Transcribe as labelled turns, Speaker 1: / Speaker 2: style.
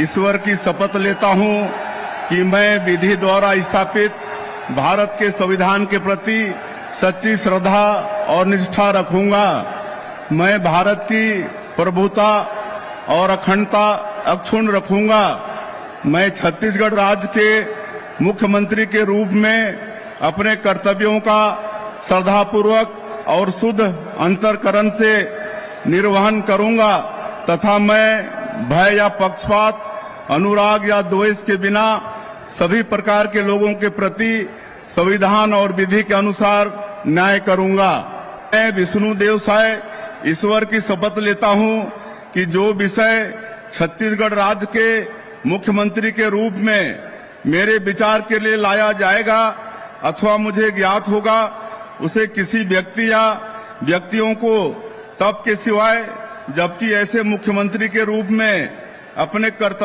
Speaker 1: ईश्वर की शपथ लेता हूं कि मैं विधि द्वारा स्थापित भारत के संविधान के प्रति सच्ची श्रद्धा और निष्ठा रखूंगा। मैं भारत की प्रभुता और अखंडता अक्षुण्ण रखूंगा। मैं छत्तीसगढ़ राज्य के मुख्यमंत्री के रूप में अपने कर्तव्यों का श्रद्धापूर्वक और शुद्ध अंतःकरण से निर्वहन करूंगा तथा मैं भय या पक्षपात, अनुराग या द्वेष के बिना सभी प्रकार के लोगों के प्रति संविधान और विधि के अनुसार न्याय करूंगा। मैं विष्णुदेव साय ईश्वर की शपथ लेता हूं कि जो विषय छत्तीसगढ़ राज्य के मुख्यमंत्री के रूप में मेरे विचार के लिए लाया जाएगा अथवा मुझे ज्ञात होगा, उसे किसी व्यक्ति या व्यक्तियों को तब के सिवाय जबकि ऐसे मुख्यमंत्री के रूप में अपने कर्तव्य